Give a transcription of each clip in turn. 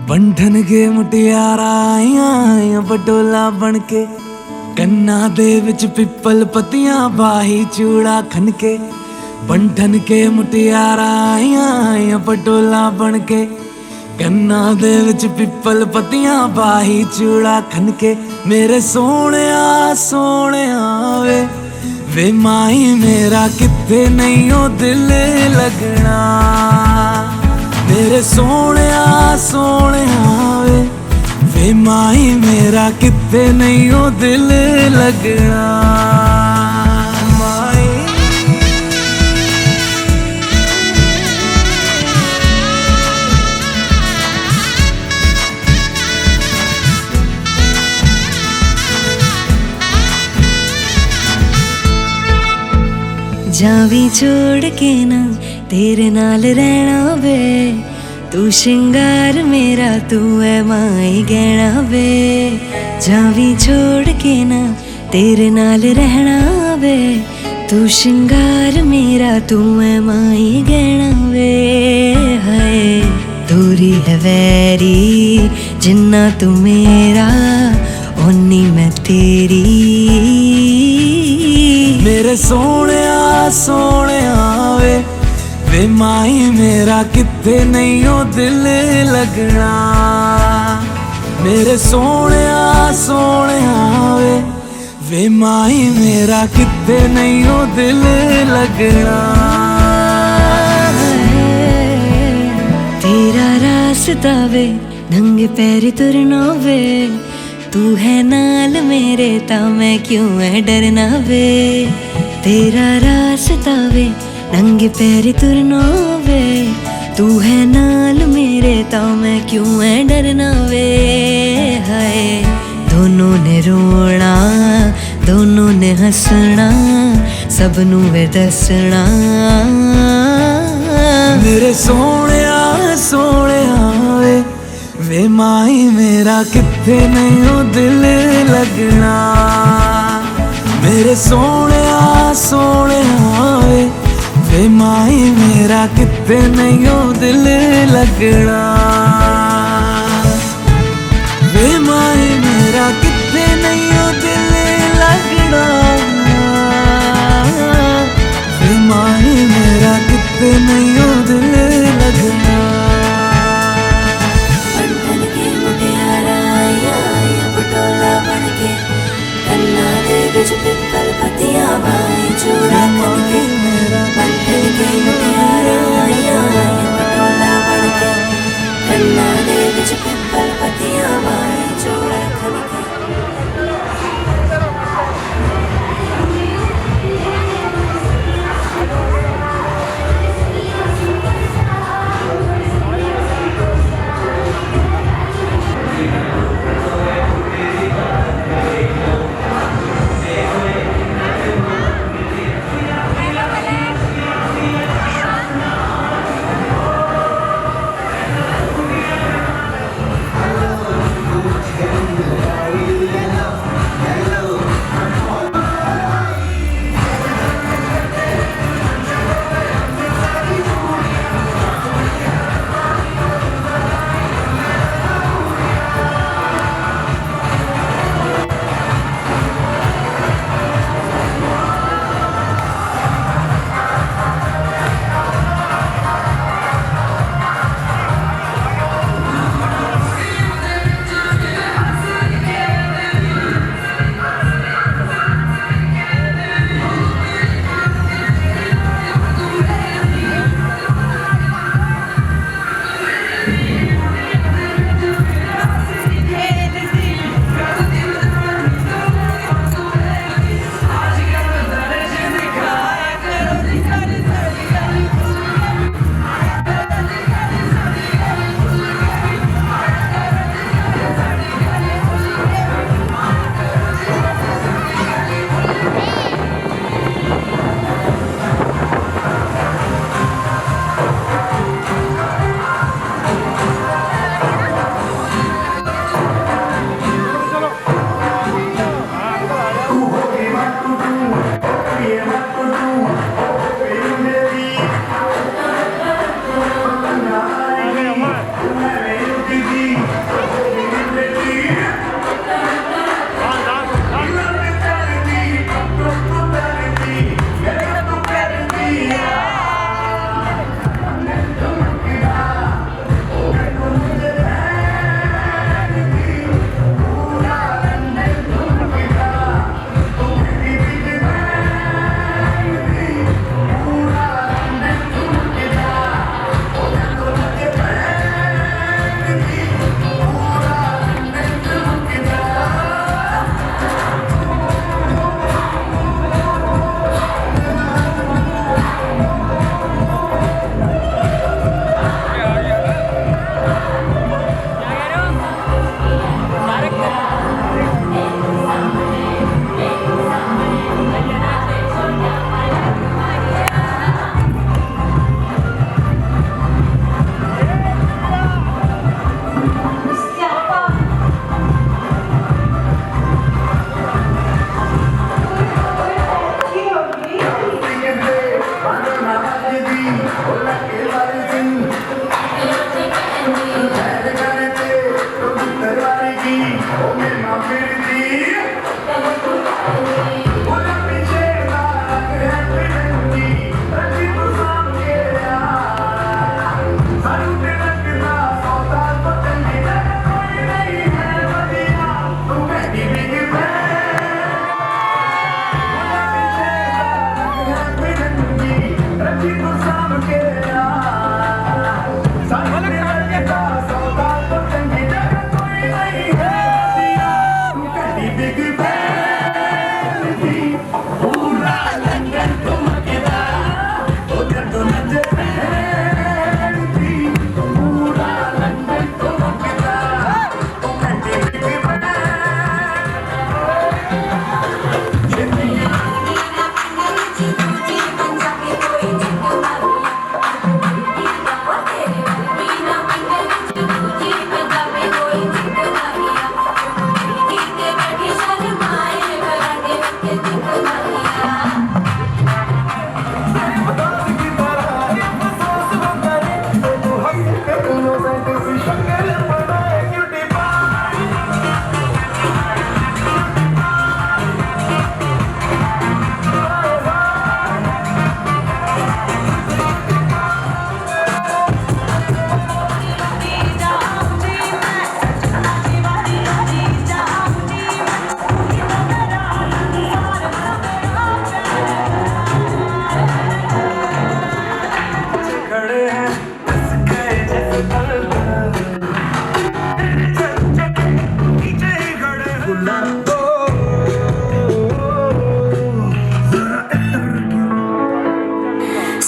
बंधन के मुटियारा आईया पटोला बनके कन्ना दे विच पिपल पतियां बाही चूड़ा खनके। बंधन के मुटियारा आईया पटोला बनके कन्ना दे विच पिपल पतियां बाही चूड़ा खनके। मेरे सोने वे माई मेरा किथे नहीं ओ दिल लगना। मेरे सोने वे माई मेरा किथे नहीं ओ दिल लगना। जावी छोड़ के ना तेरे नाल रहना वे, तू शिंगार मेरा तू है माई गहना वे। जावी छोड़ के ना तेरे नाल रहना वे, तू शिंगार मेरा तू है माई गहना वे। हाय दूरी है वैरी जिन्ना तू मेरा ओनी मैं तेरी। मेरे सोने वे माई मेरा किथे नहीं ओ दिल लगना। मेरे सोने वे माई मेरा किथे नहीं ओ दिल लगना। तेरा रास्ता वे नंगे पैर तुरना वे, तू है नाल मेरे ता मैं क्यों है डरना वे। तेरा रास्ता वे नंगे पैर तुरना वे, तू है नाल मेरे ता मैं क्यों है डरना वे। हाय दोनों ने रोना दोनों ने हंसना सबनू वे दसना। मेरे सोने वे माई मेरा किथे नहीं ओ दिल लगना। मेरे सोने वे माई मेरा किथे नहीं ओ दिल लगना। वे माई मेरा किथे नहीं ओ दिल लगना। वे माई मेरा किथे नहीं ओ दिल लगना। पिपल पतियां बाई चूड़ा खनके। बंधन के मुटियारा आया पटोला बनके कन्ना दे विच पिपल पतियां बाई चूड़ा खनके।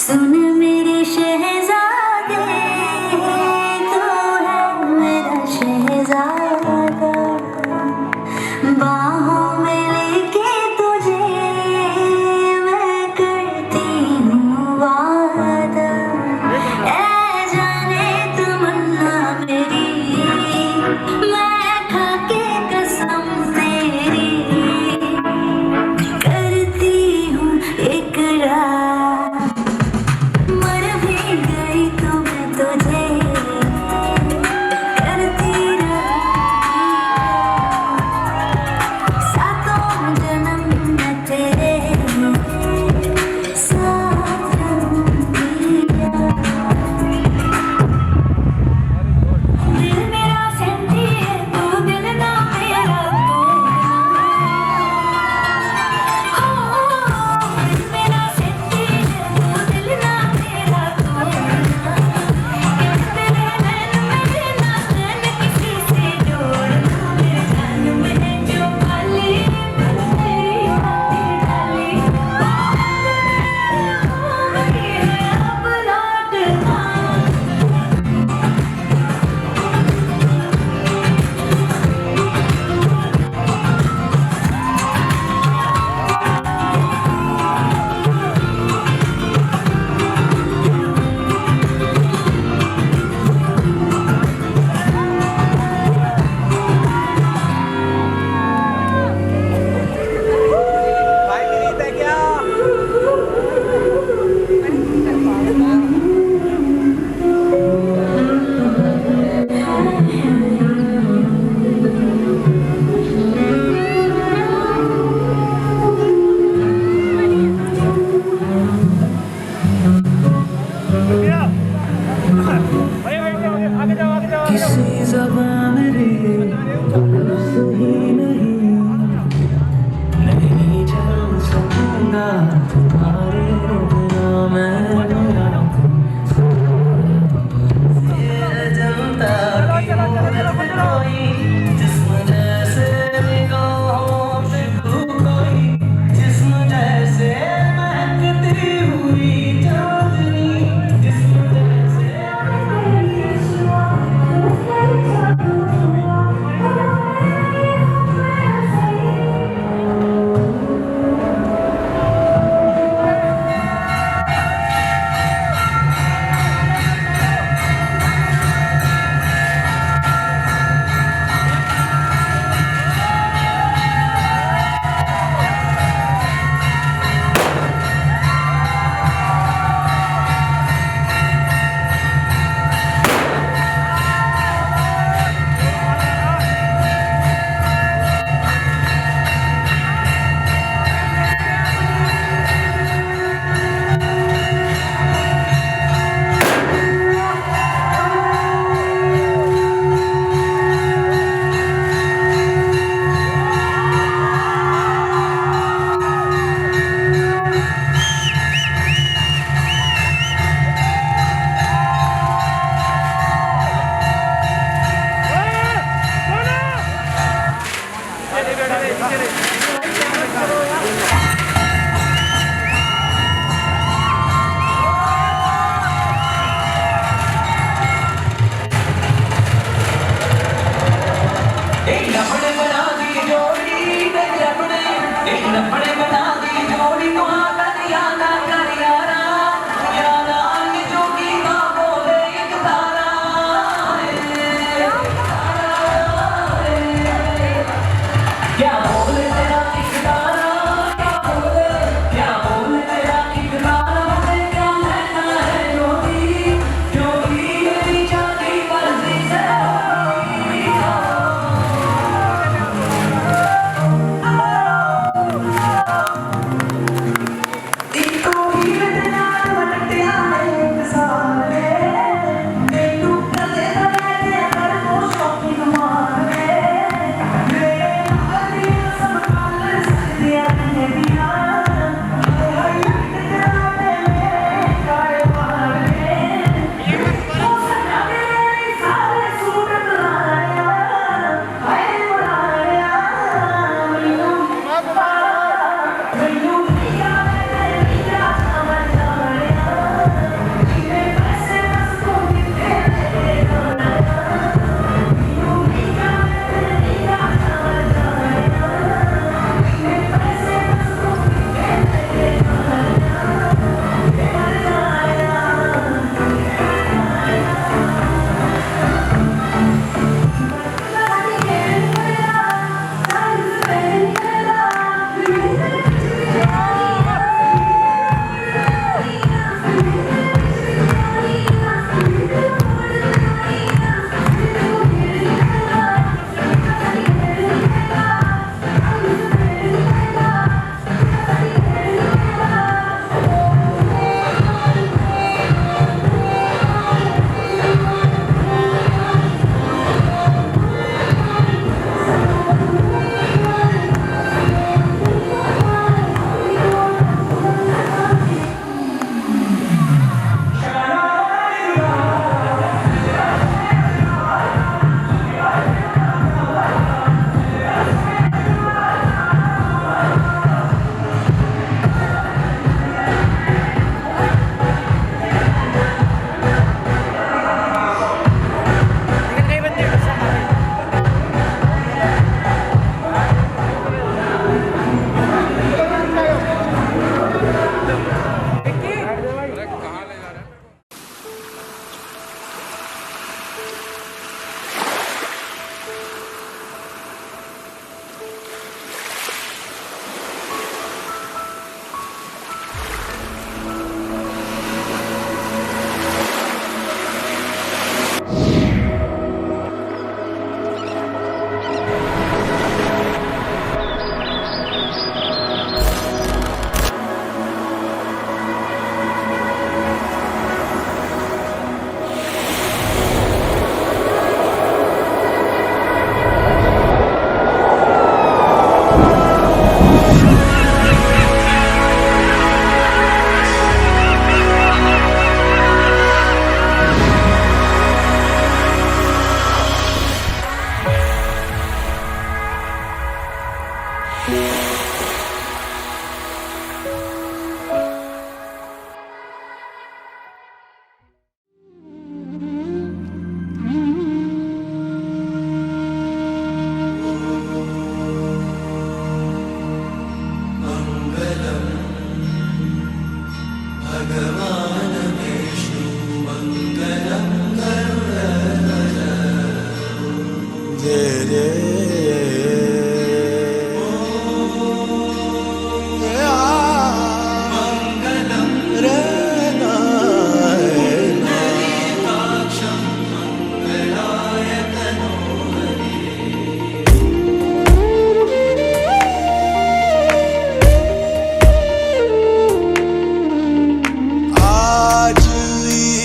सुन मेरे शहजादे, तू है मेरा शहजादा, बाहों में लेके तुझे मैं करती हूँ वादा। ऐ जाने तमन्ना मेरी, मैं खाके कसम तेरी करती हूँ इकरार।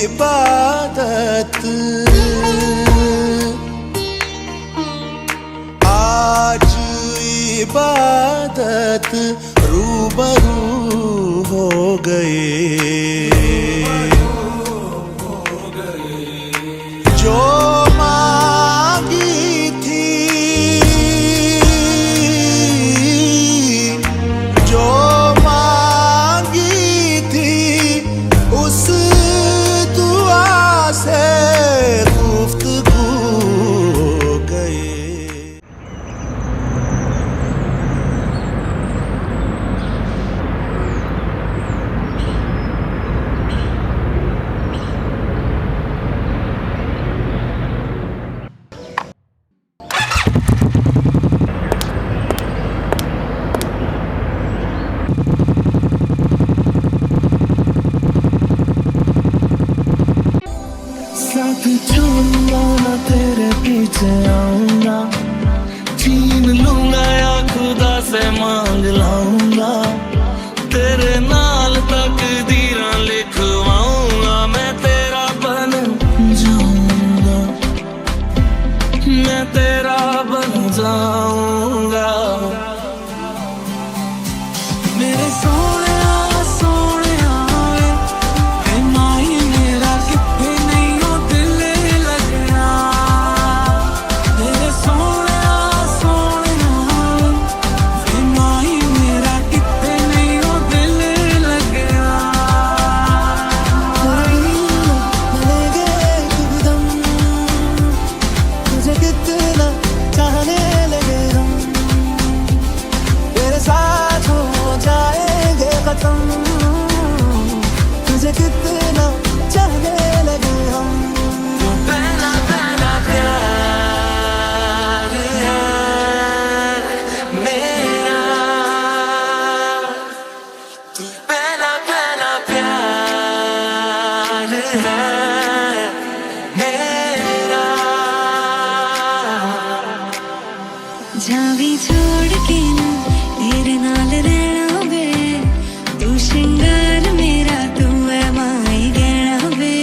इबादत आज इबादत रूबरू हो गए जो मांगी थी जो मांगी थी उस दुआ से गुफ्तगू हो गए। साथ छोड़ूंगा ना तेरे पीछे आऊंगा छीन लूंगा या खुदा से मांग लाऊंगा तेरे नाल तकदीरां लिखवाऊंगा मैं तेरा बन जाऊंगा मैं तेरा बन जाऊंगा मेरे सोने तुझे कितना चाहने लगे हम पहला पहला प्यार है मेरा तू पहला पहला प्यार है मेरा जावी छोड़ के ना तेरे नाल रहना वे तू श्रृंगार मेरा तू है माई गहना वे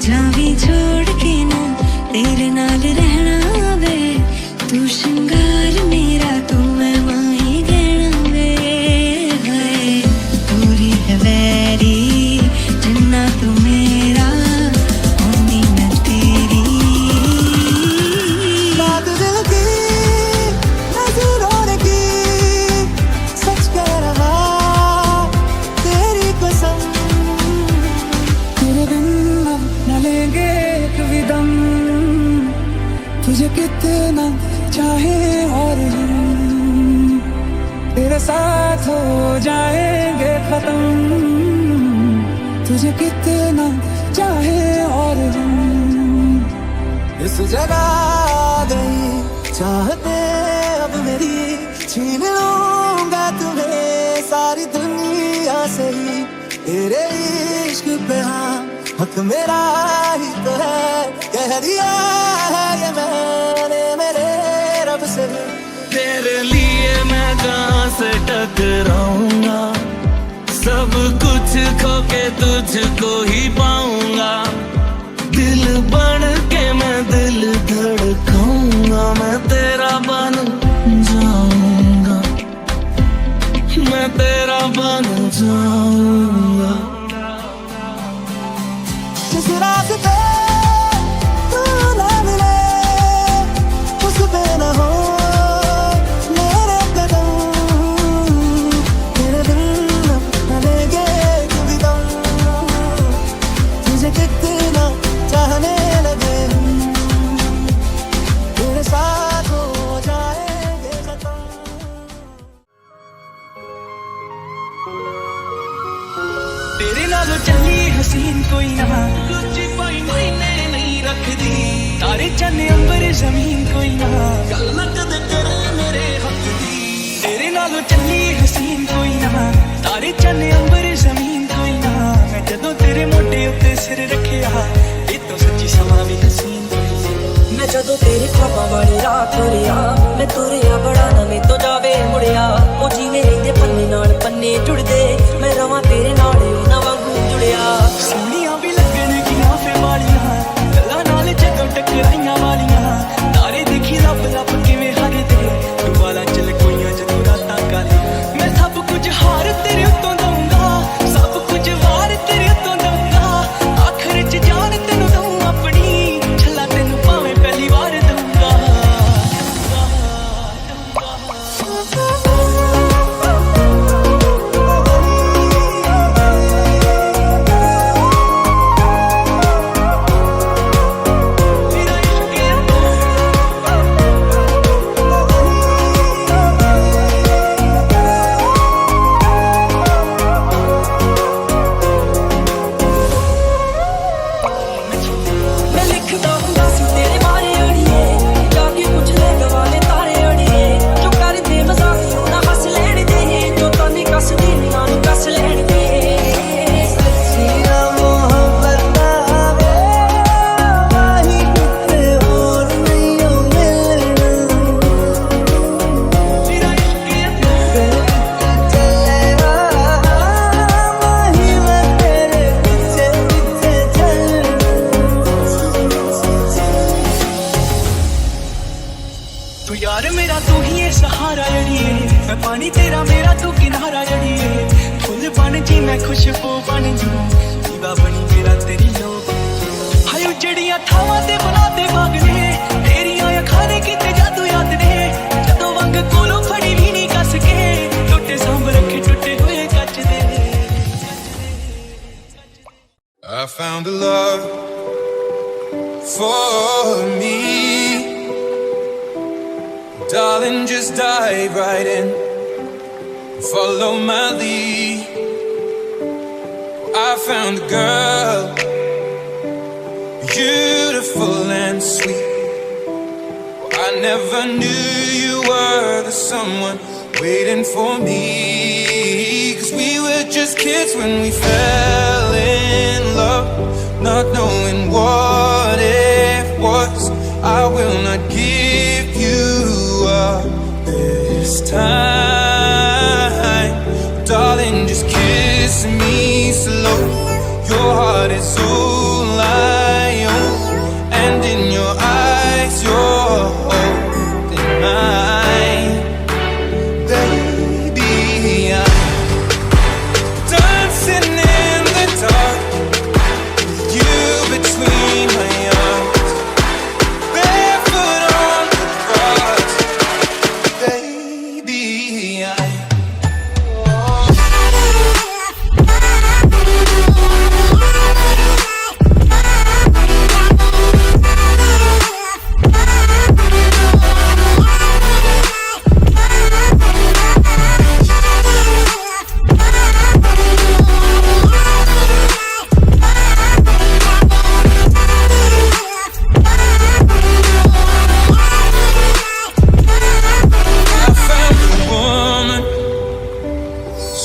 जावी छोड़ के ना तेरे नाल रहना वे तू श्रृंगार मेरा तू है माई गहना वे हाय पूरी है वैरी जिन्ना तू मेरा होनी मैं तेरी बात दिल की नजरों ने की सच कह रहा तेरी कसम तेरे बिन अब न लेंगे एक भी दम तुझे कितना चाहे और हम तेरे साथ हो जाएंगे खत्म तुझे कितना चाहे और हम इस जगह गई चाहते अब मेरी छीन लूंगा तुम्हें सारी दुनिया से ही तेरे इश्क पे हाँ हक मेरा ही तो है कह दिया है ये मैंने मेरे रब से तेरे लिए मैं जहाँ से टकराऊंगा सब कुछ खो के तुझको ही पाऊंगा दिल बन के मैं दिल धड़काऊंगा मैं तेरा बन जाऊंगा मैं तेरा बन जाऊंगा जिस रास्ते तू ना मिले उस पे न हो मेरे कदम तेरे दिल न लेंगे कभी दम तुझे कितना चाहने लगे हम तेरे साथ हो जाएंगे खत्म। तेरे नाल चली हसीन कोई ना दूजी कोई मायने नहीं रखदी तारे चन्ने अंबर जमीन कोई ना गल ना कदे करे मेरे हक दी तेरे नाल चली हसीन कोई ना तारे चन्ने अंबर जमीन कोई ना मैं जदों तेरे मोढे उत्ते सिर रखिया ए तो सच्ची समा भी हसीन कोई ना मैं जदों तेरे ख्वाबां वाली राह तुरिया मैं तुरिया बड़ा ना मैं तो जावे मुड़िया ओ जीवे रहिंदे पन्ने नाल पन्ने जुड़दे मैं रवां तेरे नाल ओ ना वांगू जुड़िया सोहणियां भी लगन की मैं पानी तेरा मेरा तू किनारा जड़िए फुल बन जी मैं खुशबू बन जू दीवा बनी मेरा तेरी लो हाय उजड़ियां थावां ते बना दे मांगने तेरियां अखां ने कीते जादू याद ने जदों वंग कोलों फड़ी भी नहीं कस के टुटे सांभ रखे टुटे हुए कच दे I found a love for me. Darling, just dive right in. Follow my lead. I found a girl, beautiful and sweet. I never knew you were the someone waiting for me. 'Cause we were just kids when we fell in love, not knowing what it was. I will not give you up this time. Darling, just kiss me slow. Your heart is all I own, and in your eyes you're holding mine. Baby, I'm dancing in the dark, you between my arms, barefoot on the grass. Baby,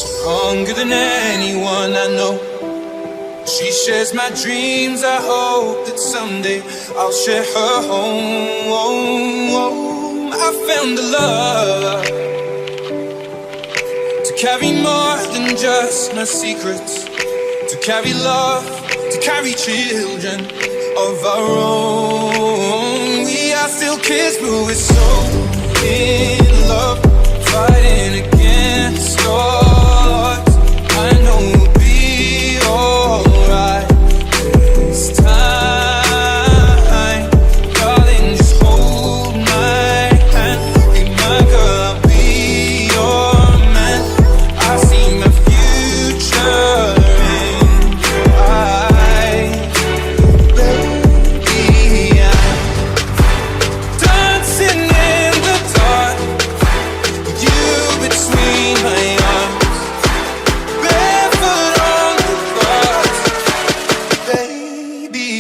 stronger than anyone I know. She shares my dreams. I hope that someday I'll share her home. I found a love to carry more than just my secrets, to carry love, to carry children of our own. We are still kids, but we're so in love, fighting against odds. I know we'll be alright this time. Darling, just hold my hand. Be my girl, I'll be your man. I see my future in your eyes. Baby, I'm dancing in the dark, you between my arms, barefoot on the grass. Baby,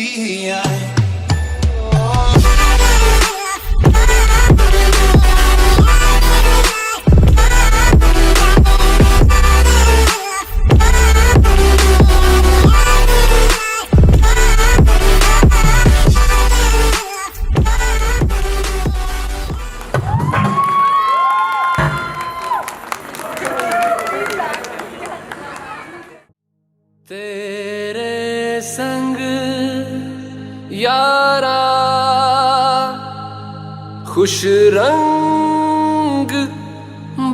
तेरे संग यारा खुश रंग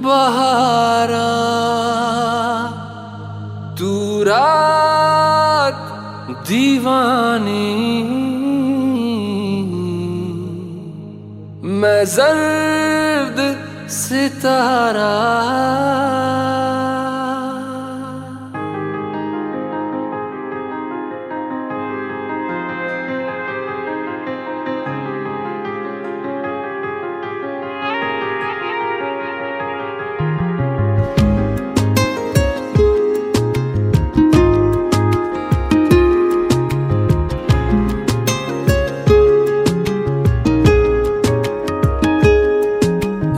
बहारा, तू रात दीवानी, मैं जर्द सितारा।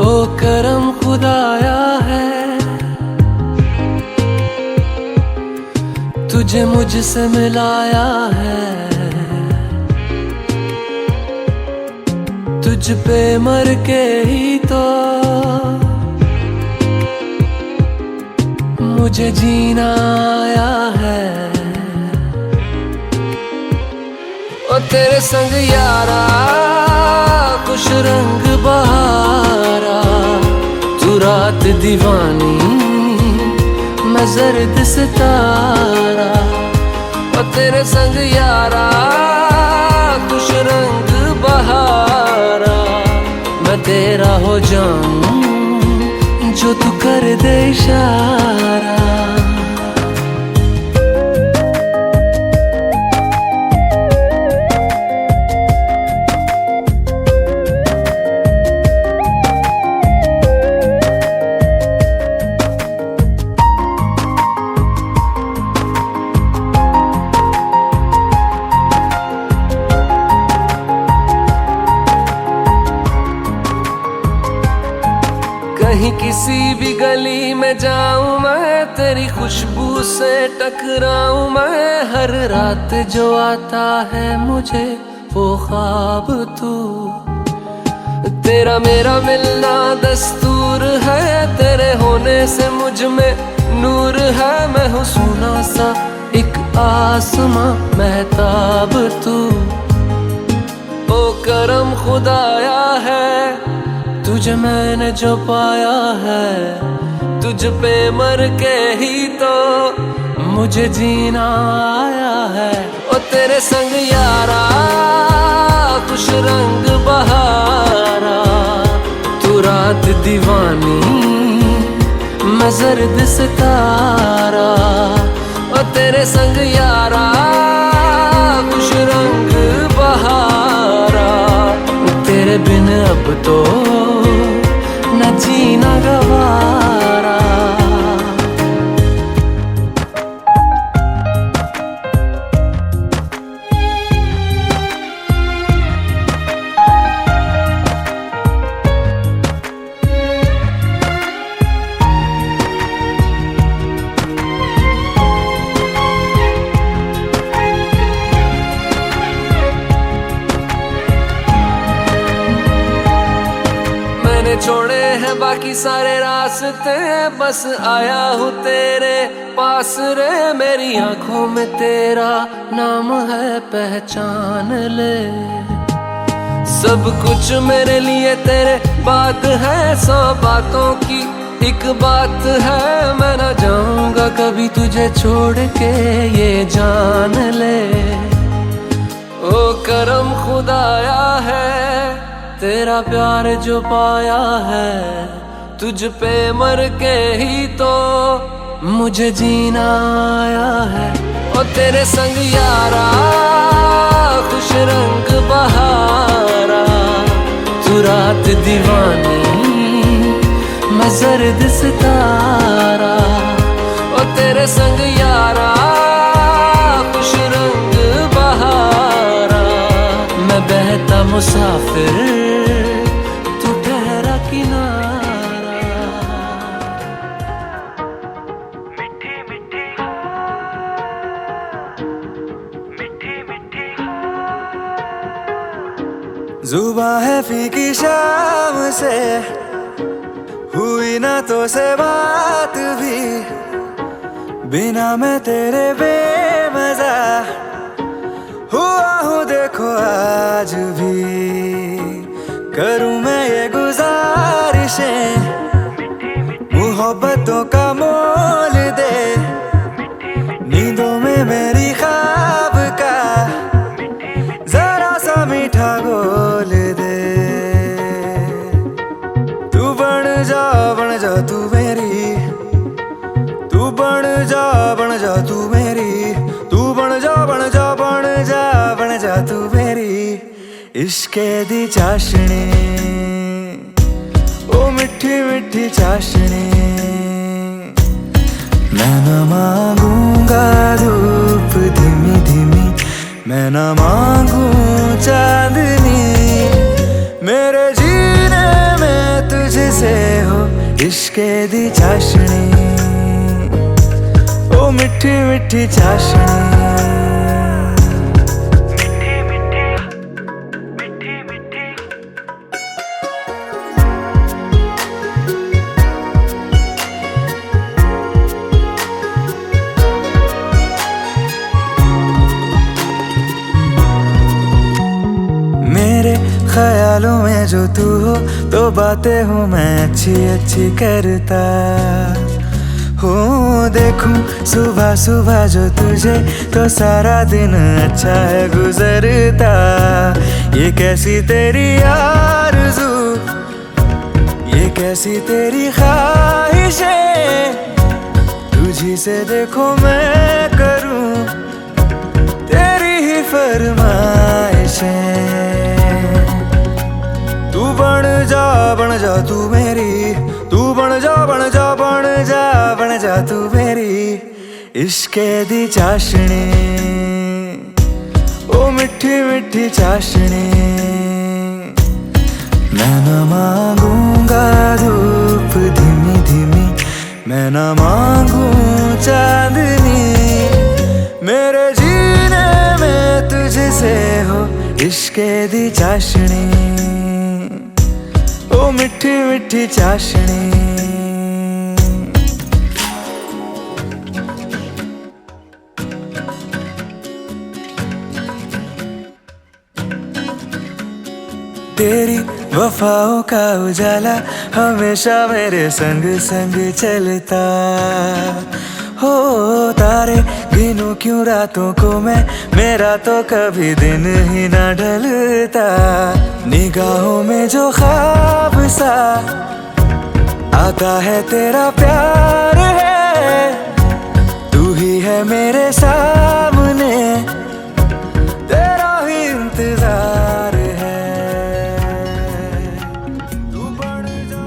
ओ करम खुदाया है, तुझे मुझसे मिलाया है, तुझ पे मर के ही तो मुझे जीना आया है। ओ तेरे संग यारा खुश रंग बहारा, तू रात दीवानी मैं जर्द सितारा, और तेरे संग यारा कुछ रंग बहारा। मैं तेरा हो जाऊं जो तू कर दे इशारा। कहीं किसी भी गली में जाऊं मैं, तेरी खुशबू से टकराऊं मैं। हर रात जो आता है मुझे वो ख्वाब तू, तेरा मेरा मिलना दस्तूर है। तेरे होने से मुझ में नूर है। मैं हूँ सोना सा एक आसमां महताब तू। ओ करम खुदाया है तुझे मैंने जो पाया है, तुझ पे मर के ही तो मुझे जीना आया है। ओ तेरे संग यारा कुछ रंग बहारा, तू रात दीवानी मैं जर्द सितारा। ओ तेरे संग यारा कुछ रंग बहारा, तेरे बिन अब तो न जीना गवारा। छोड़े हैं बाकी सारे रास्ते, बस आया हूँ तेरे पास रे। मेरी आंखों में तेरा नाम है पहचान ले। सब कुछ मेरे लिए तेरे बात है, 100 बातों की एक बात है। मैं ना जाऊंगा कभी तुझे छोड़ के ये जान ले। ओ करम खुदाया है तेरा प्यार जो पाया है, तुझ पे मर के ही तो मुझे जीना आया है। और तेरे संग यारा खुश रंग बहारा, तू रात दीवानी मैं जर्द सितारा। और तेरे संग यारा खुश रंग बहारा, मैं बहता मुसाफिर तू ठहरा किनारा। मिठी मिठी मिठी मिठी जुबां है फीकी शाम से, हुई ना तो से बात भी। बिना मैं तेरे बेमजा हुआ हूँ देखो आज भी। करूँ मैं ये गुजारिशें मोहब्बतों का मोल दे। नींदों में मेरी ख्वाब का जरा सा मीठा घोल दे। तू बन जा तू मेरी, तू बन जा तू मेरी। तू बन जा तू मेरी इश्के दी चाशनी। ओ मिठी मिठी चाशनी, मैं न मांगूंगा धूप धीमी धीमी, मैं न मांगू चांदनी। मेरे जीने में तुझसे हो इश्के दी चाशनी। ओ मिठी मिठी चाशनी। ख्यालों में जो तू हो तो बातें हूँ मैं अच्छी अच्छी करता हूँ। देखूं सुबह सुबह जो तुझे तो सारा दिन अच्छा है गुजरता। ये कैसी तेरी आरज़ू, ये कैसी तेरी ख्वाहिशें, तुझी से देखो मैं करूं तेरी ही फरमाइशें। तू बन जा तू मेरी, तू बन जा बन जा बन जा बन जा तू मेरी इश्क़े दी चाशनी, ओ मिठी मिठी चाशनी। मैं न मांगूंगा धूप धीमी धीमी, मैं न मांगू चांदनी, मेरे जीने में तुझसे हो इश्क़े दी चाशनी, ओ मिठी मिठी चाशनी। तेरी वफाओं का उजाला हमेशा मेरे संग संग चलता हो। तारे गिनूं क्यों रातों को मैं, मेरा तो कभी दिन ही ना ढलता। निगाहों में जो ख्वाब सा आता है तेरा प्यार है, तू ही है मेरे सामने, तेरा ही इंतजार है। तू बढ़ जा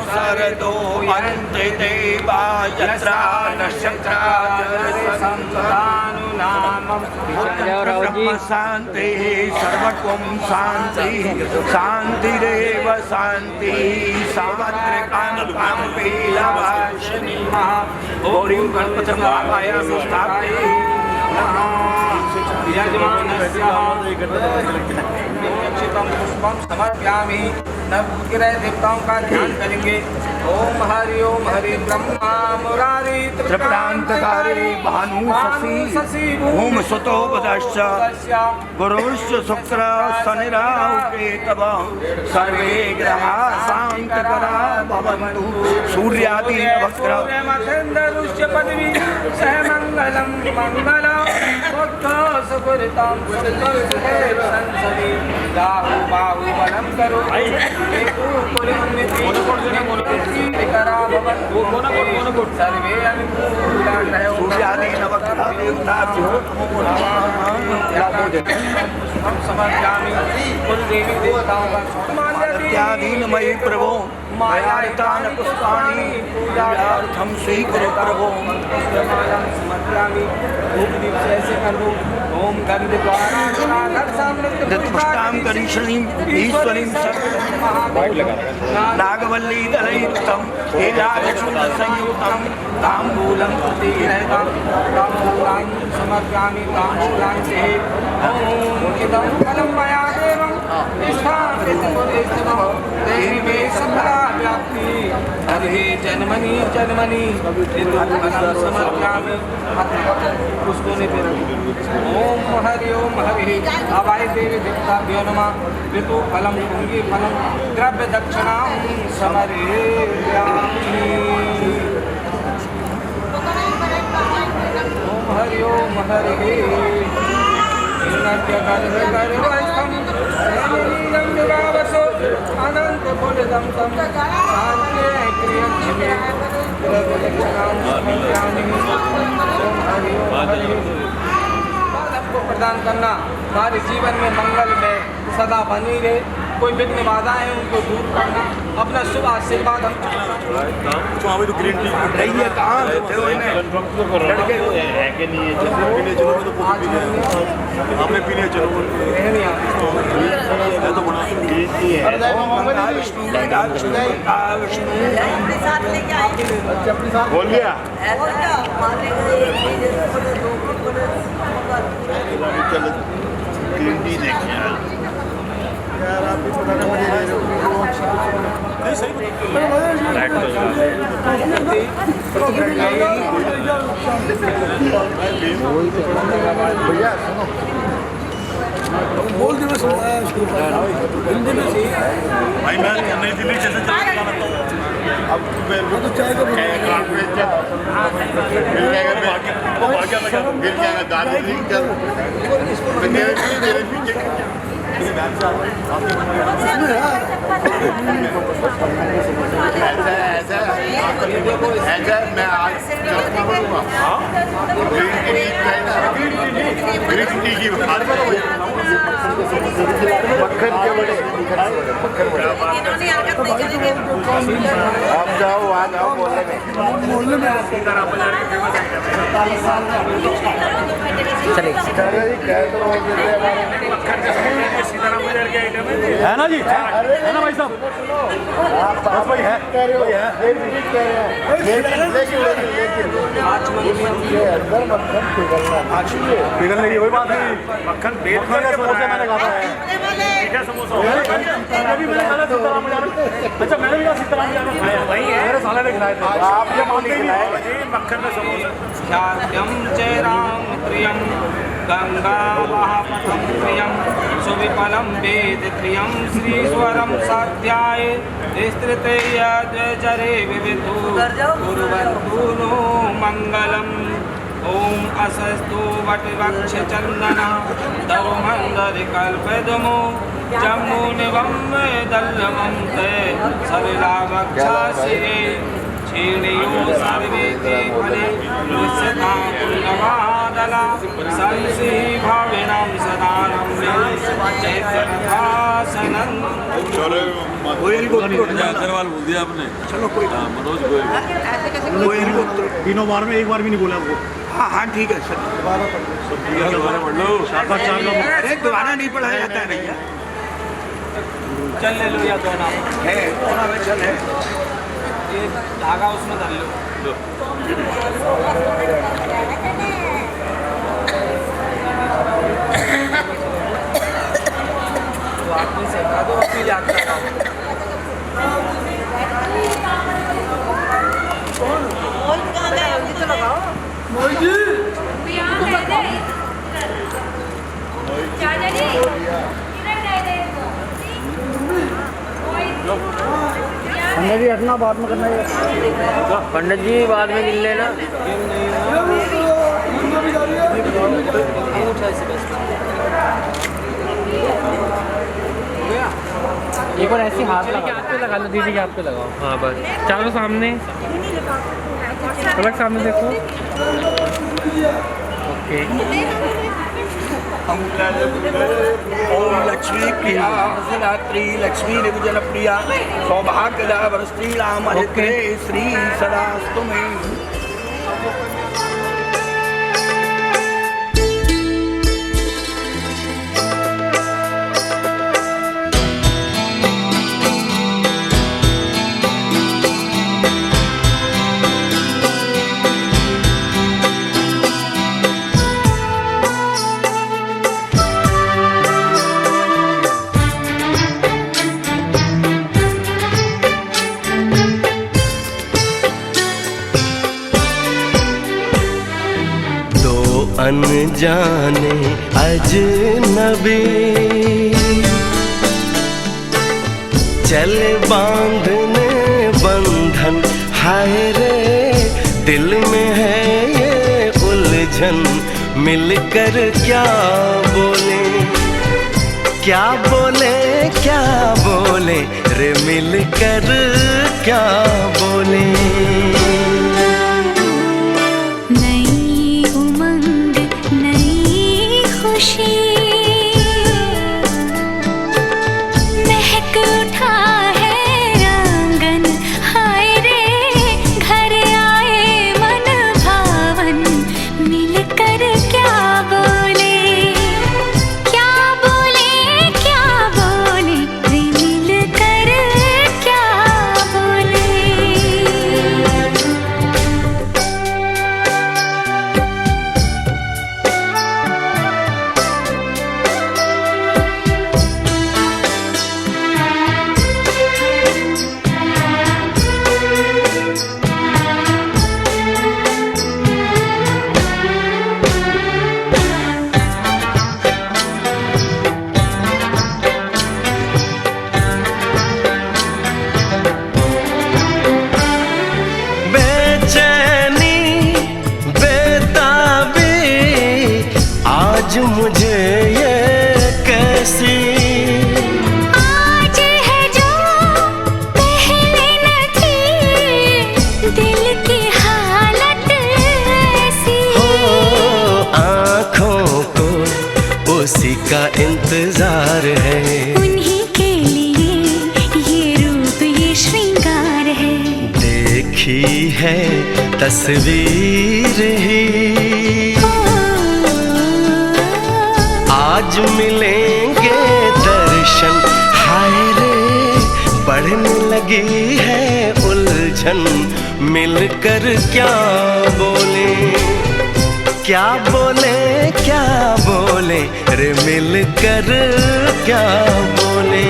सरदो अन्ते देवा यत्रा नक्षत्रानुनामं ब्रह्म शांति सर्वत्वं शांति शांतिरेव शांति सावत्रिकानुकामपि लवाशनिमः। गौरीं गणपतिर्वाहय स्थापये यजमानस्य पुष्पं समर्पयामि। नवग्रह देवताओं का ध्यान करेंगे। ओम हरि ब्रह्मा मुरारी त्रिपुरांतकारी भानु शशि ओम सुतो वदश्च गुरुश्च शुक्र शनिराहु केतवः सर्वे ग्रहा शांतकरा भवन्तु। सूर्यादि वक्र मथेन्द्रुश्च पदवी सहमंगलम मंगलम बुद्ध सुकृतं सुकृतं संसदि राहु बाहु मंगलम करो सर्वे हम समर्पयामि कुल देवी देवताओं का त्यादीनमयी प्रभो मायातान पुष्पाणि पूजार्थम स्वीकुरु प्रभो समर्पयामि धूप दीप से ऐसे कर दो ओम गंध द्वारा दत्पुष्टां करीषणीं ईश्वरीं नागवल्ली दलयुक्तं लीलाकुसुमसंयुक्तं ताम्बूलं तीर्थं ताम्बूलां समर्पयामि ताम्बूलां से ओम इदं फलं मया देवं स्थापितं देहि मे सफला व्याप्ति हरि जन्मनि जन्मनि फलं समर्पयामि पुष्पों ने फिर ओम हरि हवाई देवी देवताभ्यो नमः ऋतु फलं पुंगी फलं द्रव्य दक्षिणां समर्पयामि ओम हरि अनंत फुलदम तम शांति क्रियं छिमे दक्षिणां समर्पयामि ओम हरि सबको प्रदान करना हमारे जीवन में मंगल में सदा बनी रहे कोई विघ्न बाधाएं उनको दूर करना अपना शुभ आशीर्वाद हम बोल गया चलो ग्रीन टी देखिए यार आप भी पता नहीं भैया बोल दे बस हिंदी में भाई मैं नई दिल्ली जैसे चला अब तो चाय का मिल जाएगा दार्जिलिंग कर ऐसा मैं आज ग्रीन टी की मक्खन के बड़े आप जाओ आ जाओ मोहल्ले में है ना जी है ना भाई साहब भाई है पिघलने की वही बात नहीं मक्खन पेट में समोसे मैंने कहा है समोसा अच्छा मैंने भी कहा सीताराम खाया वही है मेरे साले ने खिलाए थे आपने मक्खन में समोसा ख्यात्यं च राम प्रियं गंगावहपथं प्रियं सुविफलं वेद प्रियं श्रीस्वरं साध्याय स्त्रितयज्जरे विविधो कुर्वन्तु नो मङ्गलम् ओम असस्तु वटवक्षचन्दन दौमन्दरिकल्पदमो जम्मू निवं दल्लमं ते सरलावक्षासिरे क्षीणयो सर्वे ते फले विश्वता पुण्यवादला संसि भाविनां सदानं चैत्यभासनं अग्रवाल बोल दिया आपने चलो कोई मनोज गोयल तीनों बार में एक बार भी नहीं बोला आपको हाँ हाँ ठीक है सर दोबारा पढ़ लो अरे दोबारा नहीं पढ़ाया जाता है भैया चल ले लो या दो नाम है कौन में चल है ये धागा उसमें डाल लो तो आदमी से कहा दो अपनी यात्रा पंडित जी हटना बाद में करना है पंडित जी बाद में मिल लेना हो गया एक बार ऐसे हाथ लगा, हाथ पे लगा लो, दीदी के हाथ पे लगाओ। हाँ बस, चारों सामने, अलग सामने देखो। ओके। ओम लक्ष्मी प्रिया सदात्री लक्ष्मी रिपुजन प्रिया सौभाग्यदा वरस्त्री राम हरित्रे श्री सदास्तु मे। अनजाने अजनबी चल बांधने बंधन, हाय रे दिल में है ये उलझन, मिलकर क्या बोले, क्या बोले, क्या बोले रे, मिलकर क्या बोले। महक उठा है आंगन, हाय रे घर आए मन भावन, मिलकर क्या बोले, क्या बोले, क्या बोले रे, मिलकर क्या बोले। आज मुझे ये कैसी, आज है जो पहले न थी, दिल की हालत ऐसी हो आँखों को उसी का इंतजार है, उन्हीं के लिए ये रूप ये श्रृंगार है, देखी है तस्वीर ही आज मिलेंगे दर्शन, हाय रे बढ़ने लगी है उलझन, मिलकर क्या बोले, क्या बोले, क्या बोले रे, मिलकर क्या बोले।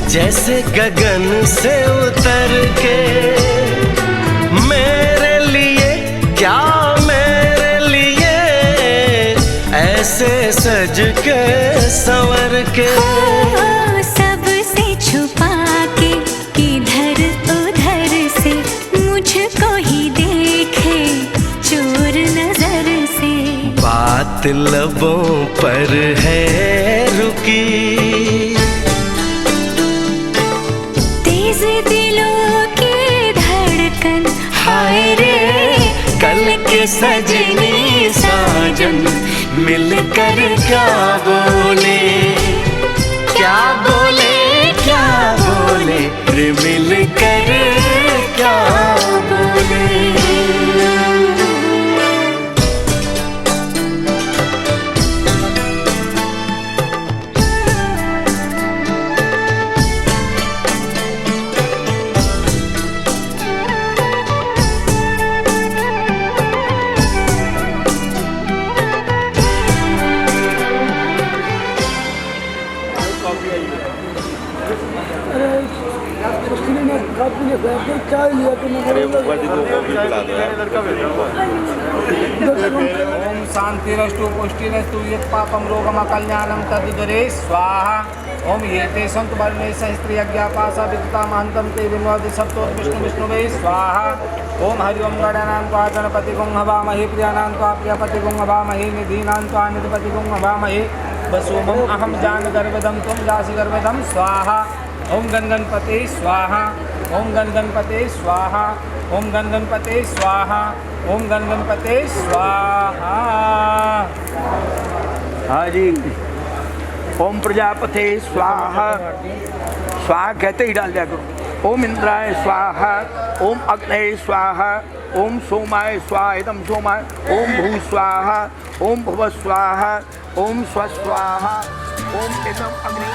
जैसे गगन से उतर के, मेरे लिए क्या मेरे लिए ऐसे सज के संवर के, सबसे छुपा के इधर उधर से मुझको ही देखे चोर नजर से, बात लबों पर है रुकी, दिलों की धड़कन, हाय रे कल के सजनी साजन, मिलकर क्या बोले, क्या बोले, क्या बोले रे, मिलकर क्या बोले। ओम शांतिरस्तु पुष्टिरस्तु यत् पापम रोगम कल्याणम तदुदरे स्वाहा। ओम ये ते संत वर्णे सहस्त्रयज्ञापासा विदिता महंतम ते विनोदि सप्तो विष्णु विष्णुवे स्वाहा। ओम हरि ओम गणानां त्वा गणपति गुं हवामहे प्रियानां त्वा प्रियपति गुं हवामहे निधीनां त्वा निधिपति गुं हवामहे वसुमं अहं जान गर्भदं त्वं जासि गर्भदं स्वाहा। ओम गणगणपते स्वाहा। ओम गणगणपते स्वाहा। ओम गणगणपते स्वाहा। ओम गणगणपते स्वाहा। हाँ जी। ओम प्रजापते स्वाहा। स्वाहा कहते ही डाल दिया करो। ओम इंद्राय स्वाहा। ओम अग्ने स्वाहा। ओम सोमाय स्वाहा इदम सोमाय। ओम भू स्वाहा। ओम भुव स्वाहा। ओम स्व स्वाहा। ओम इदम अग्नि।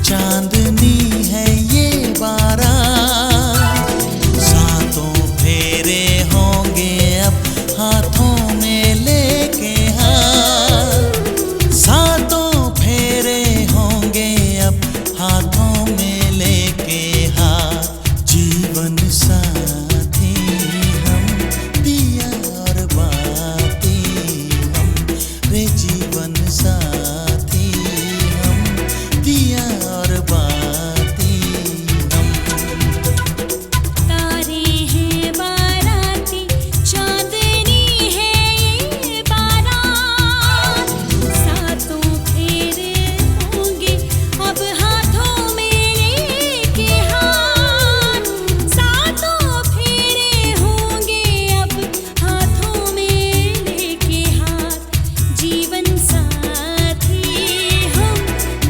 चांदनी है ये बारात, सातों फेरे होंगे अब हाथों में लेके हाथ, सातों फेरे होंगे अब हाथों में लेके हाथ। जीवन साथी हम दिया और बाती हम रे, जीवन साथी हम दिया और बाती हम। तारे हैं बाराती, चांदनी है ये बारात, सातों फेरे होंगे अब हाथों में लेके हाथ, सातों फेरे होंगे अब हाथों में लेके हाथ। जीवन साथी हम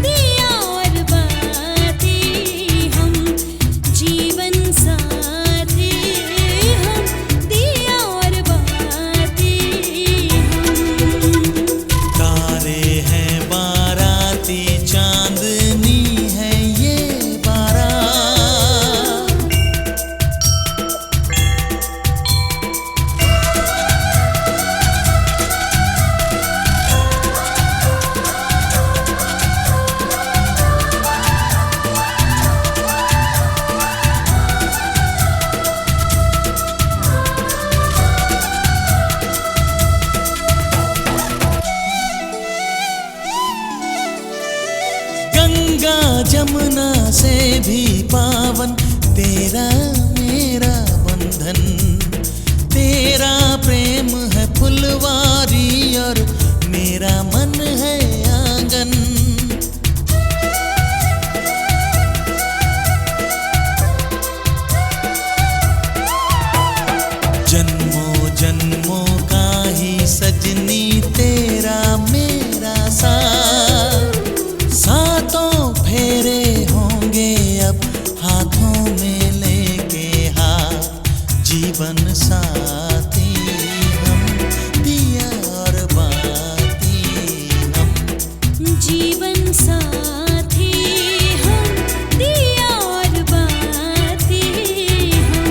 दिया और बाती हम, जीवन साथी हम दिया और बाती हम। तारे हैं बाराती, चांदनी है ये बारात। गंगा जमुना से भी पावन तेरा मेरा बंधन, तेरा प्रेम है फुलवारी और मेरा मन है आंगन। जन्मों जन्मों का ही सजनी तेरा मेरा साथ, सातों फेरे होंगे अब हाथों में लेके हाथ। जीवन साथी हम दिया और बाती हम। जीवन साथी हम दिया और बाती हम।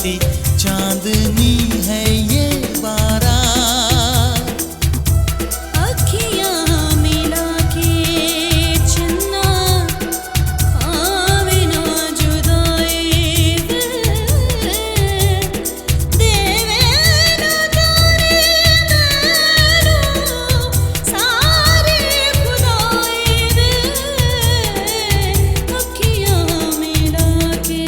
राती चांदनी है ये बारात। अखियां मिला के चन्ना आवे ना जुदाई वे, देवे ना तारे मैनू सारे खुदाई वे, अखियां मिला के।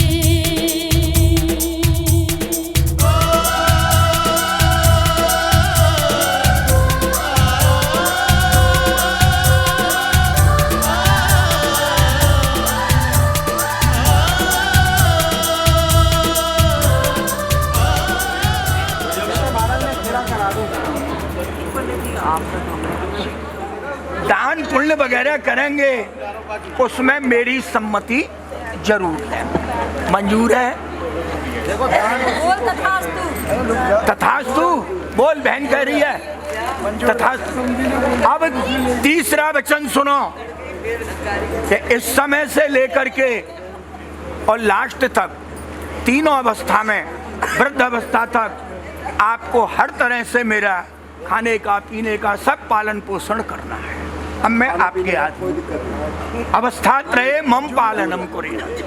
दान पुण्य वगैरह करेंगे उसमें मेरी सम्मति जरूर है, मंजूर है। तथास्तु बोल, बहन कह रही है तथास्तु। अब तीसरा वचन सुनो कि इस समय से लेकर के और लास्ट तक तीनों अवस्था में, वृद्ध अवस्था तक आपको हर तरह से मेरा खाने का पीने का सब पालन पोषण करना है। अब मैं आपके हाथ अवस्था त्रये मम पालनम कुर्यात्।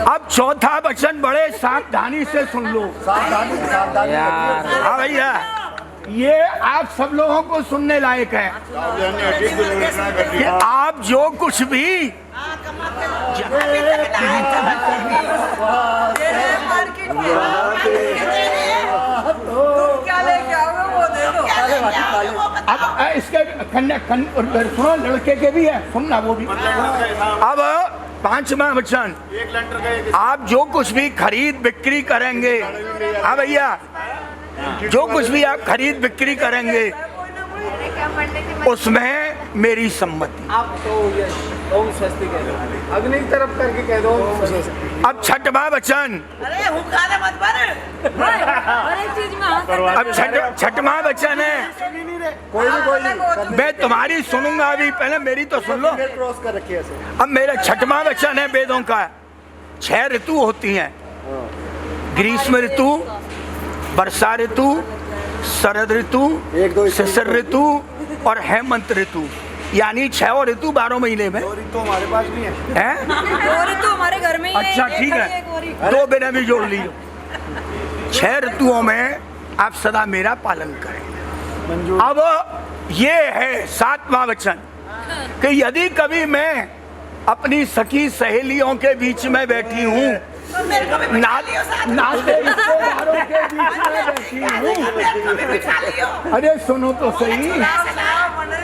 अब चौथा वचन बड़े सावधानी से सुन लो। हाँ भैया, ये आप सब लोगों को सुनने लायक है कि आप जो कुछ भी अब इसके सुनो, लड़के के भी है, सुनना वो भी। अब पांचवा वचन, आप जो कुछ भी खरीद बिक्री करेंगे, हाँ भैया, जो कुछ भी आप खरीद बिक्री करेंगे उसमें मेरी सम्मति। आप तो ओम स्वस्ति कह दो, अग्नि की तरफ करके कह दो ओम स्वस्ति। अब छठवां वचन, अब छठवां वचन है, मैं तुम्हारी सुनूंगा अभी, पहले मेरी तो सुन लो। अब मेरा छठवां वचन है वेदों का। 6 ऋतु होती हैं, ग्रीष्म ऋतु, वर्षा ऋतु, शरद ऋतु, शिशिर ऋतु और हेमंत ऋतु, यानी 6 ऋतु 12 महीने में। 2 ऋतु हमारे पास भी हैं? 2 ऋतु हमारे घर में ही है। अच्छा ठीक है, 2 बिना भी जोड़ लीजिए। 6 ऋतुओं में आप सदा मेरा पालन करें। अब ये है 7वां वचन कि यदि कभी मैं अपनी सखी सहेलियों के बीच में बैठी हूँ, नाते रिश्तेदारों के बीच में बैठी हूँ, अरे सुनो तो सही,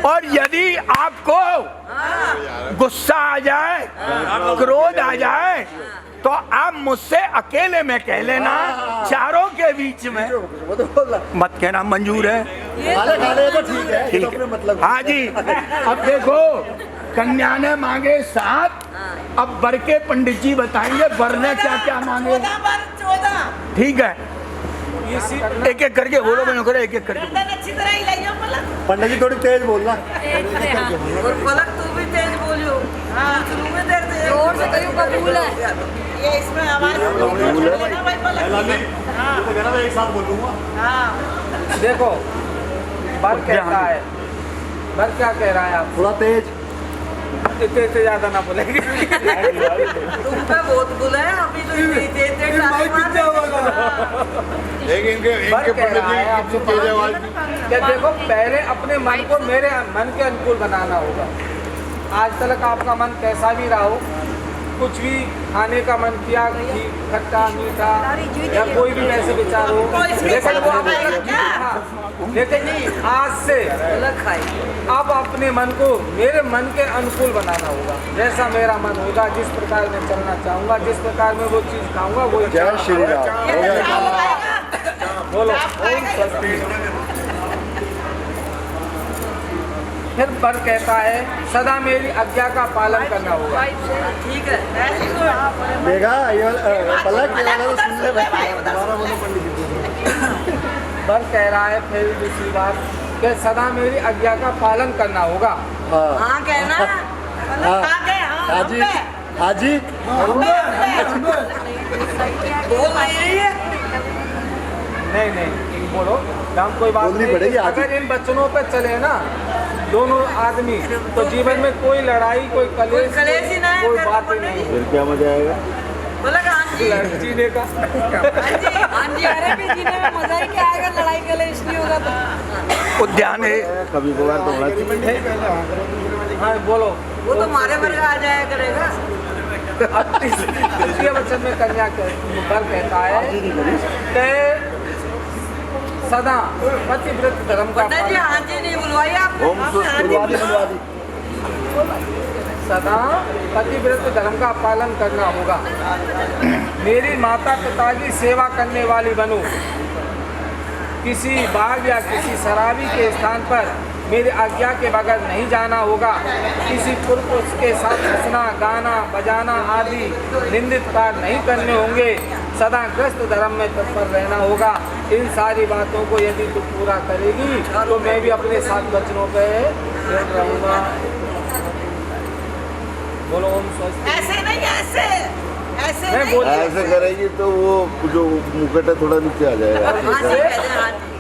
और यदि आपको गुस्सा आ जाए, क्रोध आ जाए, तो आप मुझसे अकेले में कह लेना, चारों के बीच में मत कहना। मंजूर है? ठीक है, मतलब। हाँ जी। अब देखो, कन्या ने मांगे 7, अब वर के पंडित जी बताएंगे वर ने क्या क्या मांगे। ठीक है, एक एक करके बोलो, बनो करो एक एक करके। पंडित जी थोड़ी तेज बोलना। पलक तू भी तेज बोलियो, जोर से कहियो कबूल है। ये इसमें आवाज एक साथ बोलूंगा। देखो वर कहता है, वर क्या कह रहा है आप? थोड़ा तेज, इतने ज्यादा ना बोलेंगे। तुम पे बहुत बुला है अभी तो इतने तेज देखो, पहले अपने मन को मेरे मन के अनुकूल बनाना होगा। आज तक आपका मन कैसा भी रहा हो, कुछ भी खाने का मन किया, खट्टा मीठा या कोई भी ऐसे विचार हो, लेकिन वो लेकिन आज से अब अपने मन को मेरे मन के अनुकूल बनाना होगा। जैसा मेरा मन होगा, जिस प्रकार मैं चलना चाहूँगा, जिस प्रकार मैं वो चीज़ खाऊंगा, वो जय श्री राम। बोलो। फिर पर कहता है सदा मेरी आज्ञा का पालन करना होगा। ठीक है, देखा ये पलक, ये वाला तो सुन ले भाई, दोबारा बोलो पंडित जी। पर कह रहा है फिर दूसरी बात कि सदा मेरी आज्ञा का पालन करना होगा। हाँ कहना, हाजी, हाजी, बोल नहीं है। नहीं बोलो दाम कोई बात नहीं पड़ेगी। अगर इन बच्चों पे चले ना दोनों आदमी तो जीवन में कोई लड़ाई कोई कलेश ही ना कोई बात ही नहीं। फिर क्या मजा आएगा जीने का। जीने में मजा ही क्या आएगा, लड़ाई कलेश नहीं होगा तो। उद्यान है कभी कभार तो हाँ बोलो। वो तो हमारे वर्ग आ जाया करेगा। तृतीय वचन में कन्या कहता है कि सदा पतिव्रत धर्म का जी हाँ जी नहीं बुलवाइए आप। सदा पतिव्रत धर्म का पालन करना होगा। मेरी माता पिता की सेवा करने वाली बनूं। किसी बाग या किसी शराबी के स्थान पर मेरी आज्ञा के बगैर नहीं जाना होगा। किसी पुरुष के साथ हंसना गाना बजाना आदि निंदित कार्य नहीं करने होंगे। सदा ग्रस्त धर्म में तत्पर रहना होगा। इन सारी बातों को यदि तू पूरा करेगी तो मैं भी अपने साथ बच्चों पे रहूँगा। बोलो ओम स्वस्ति। ऐसे नहीं ऐसे ऐसे करेगी तो वो जो मुकुट है थोड़ा नीचे आ जाएगा।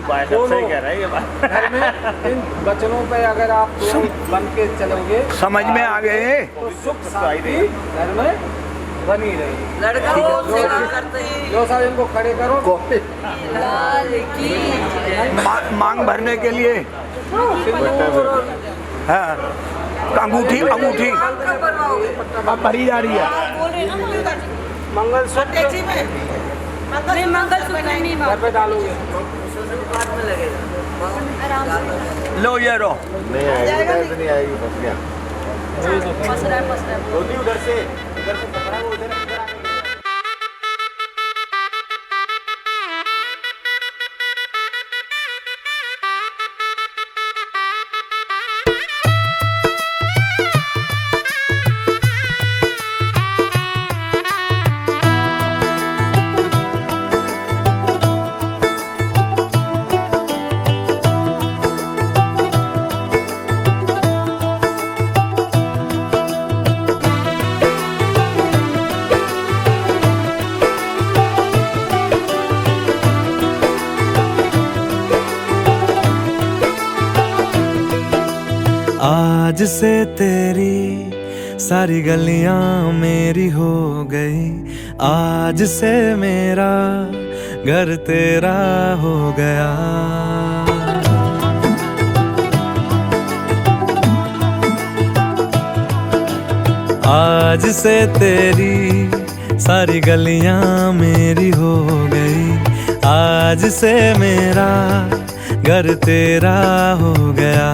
सही कह रहा है ये बात। घर में इन वचनों पे अगर आप दोनों बन के चलोगे समझ में आ गए तो सुख शांति घर में बनी रहेगी। लड़का वो सेवा करते हैं। जो साल इनको खड़े करो लाल की मांग भरने के लिए हाँ अंगूठी अब भरी जा रही है। मंगलसूत्र घर पे डालोगे लो ये रो नहीं आएगी, ऐसे नहीं आएगी, फंस गया। उधर से पकड़ा वो उधर आज से तेरी सारी गलियां मेरी हो गई। आज से मेरा घर तेरा हो गया। आज से तेरी सारी गलियां मेरी हो गई। आज से मेरा घर तेरा हो गया।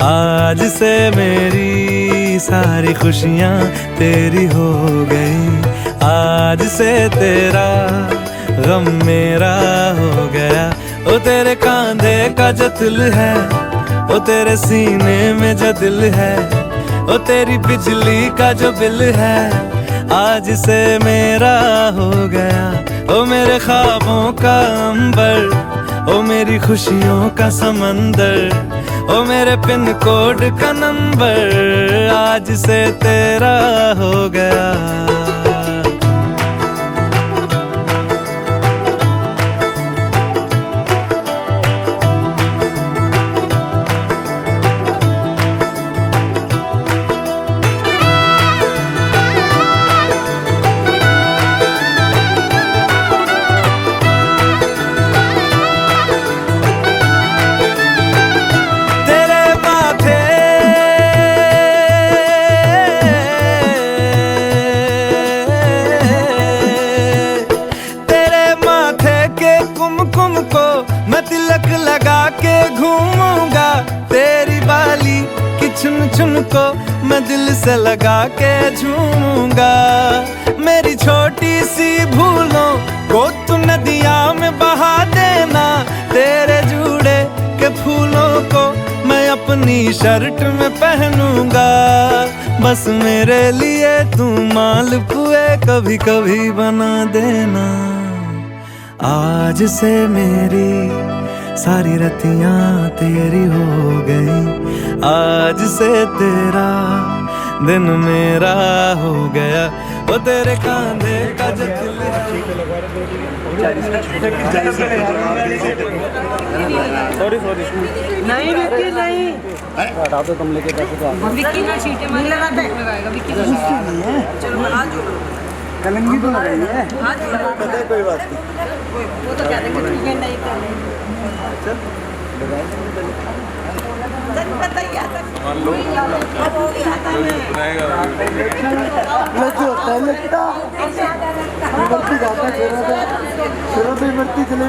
आज से मेरी सारी खुशियाँ तेरी हो गई। आज से तेरा गम मेरा हो गया। ओ तेरे कांधे का जो दिल है, ओ तेरे सीने में जो दिल है, ओ तेरी बिजली का जो बिल है, आज से मेरा हो गया। ओ मेरे ख्वाबों का अंबर, ओ मेरी खुशियों का समंदर, ओ मेरे पिन कोड का नंबर, आज से तेरा हो गया। लगा के घूमूंगा तेरी बाली की चुन चुन को मैं दिल से लगा के झूमूंगा। मेरी छोटी सी भूलों को तू नदिया में बहा देना। तेरे जूड़े के फूलों को मैं अपनी शर्ट में पहनूंगा। बस मेरे लिए तू मालपुए कभी कभी बना देना। आज से मेरी सारी रतियां तेरी हो गई। आज से तेरा दिन मेरा हो गया। वो तेरे कांधे का जो सॉरी सॉरी नहीं विक्की नहीं हटा दो कमले के पैसे तो विक्की ना छींटे मार लगाएगा विक्की तो चलो हाथ जोड़ो कलंगी तो लगाई है हाथ जोड़ो पता है कोई बात नहीं वो तो कह देंगे ठीक है नहीं कर पता ही आता मान लो अब हो गया था लगता है लगता मरती जाता फिर भी मरती चले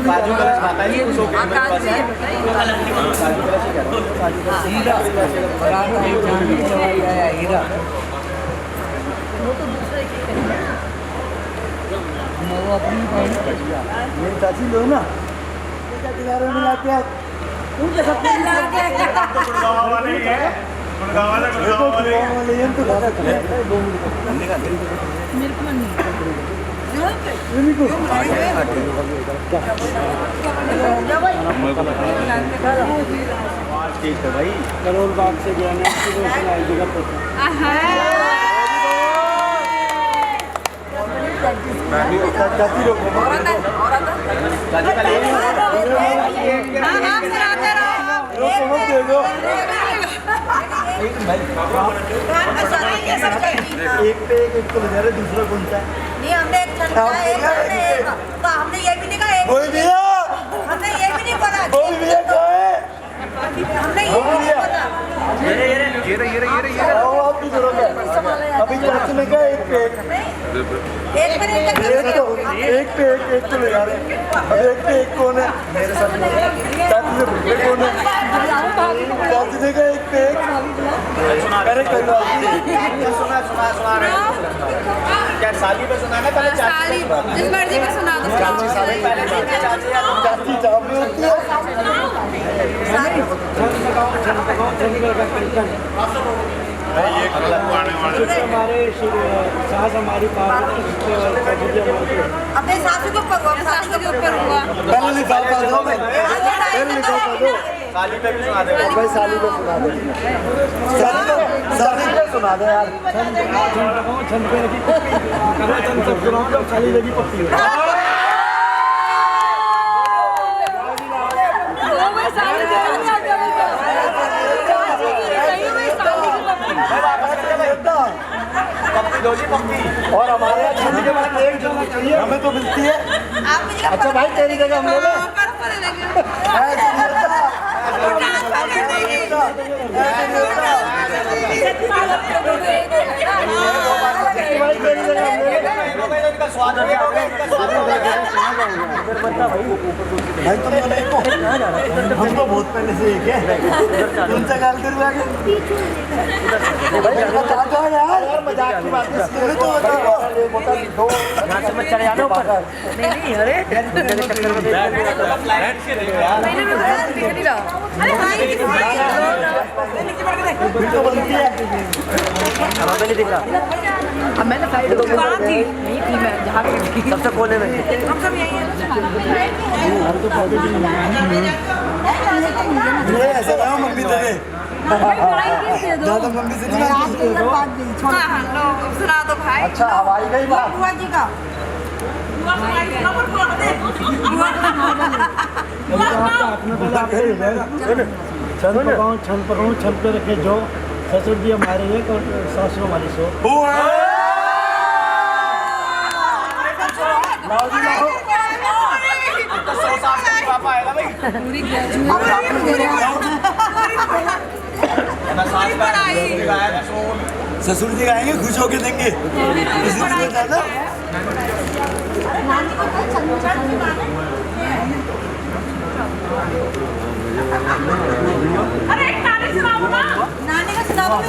मेरी चाची लो ना किनारे में लाते आप उनके साथ वाले हैं तो दादा ठीक है भाई करोल बाग से गया ना जगह पर एक पे एक को बजा रहे दूसरा कौन सा नहीं हमने एक छंद का एक तो हमने ये भी नहीं कहा एक कोई भैया हमने ये भी नहीं बोला कोई भैया कहाँ है हमने ये भी नहीं बोला आओ आप भी जरूर अभी चाची ने कहा एक पे एक मिनट एक पे एक को ले जा रहे अब एक पे एक कौन है मेरे साथ चाची से भूखे कौन है चाची ने कहा एक पे एक अरे कोई बात नहीं सुना क्या साली पे सुना ना पहले चाची जिस मर्जी में सुना दो चाची चावल होती है हमारे सास हमारी अपने सासू के ऊपर सासू के ऊपर हुआ पहले लिखा पा दो पहले लिखा पा दो साली पे भी सुना दे भाई साली पे सुना दे साली पे सुना दे यार छंद पे लगी छंद सब सुनाओ तो साली लगी पत्ती है और हमारे यहाँ छंद के बाद एक जगह चाहिए हमें तो मिलती है अच्छा भाई तेरी जगह हम लोग भाई तुम हमको बहुत पहले से एक है तुमसे गाल कर यार मजाक की बात है तो बताओ मत चले जाना ऊपर नहीं अरे तो बनती है हमें नहीं दिख रहा अब मैंने साइड थी नहीं थी मैं जहाँ सबसे कोने में हम सब यही हैं ऐसा ना मम्मी तेरे दादा मम्मी से सुना दो भाई अच्छा हवाई गई बात बुआ जी का छन पे रखे जो ससुर जी हमारे एक और सासू हमारी सो ससुर जी आएंगे खुश होके देंगे अरे नानी सुनाओ ना नानी का सुनाओ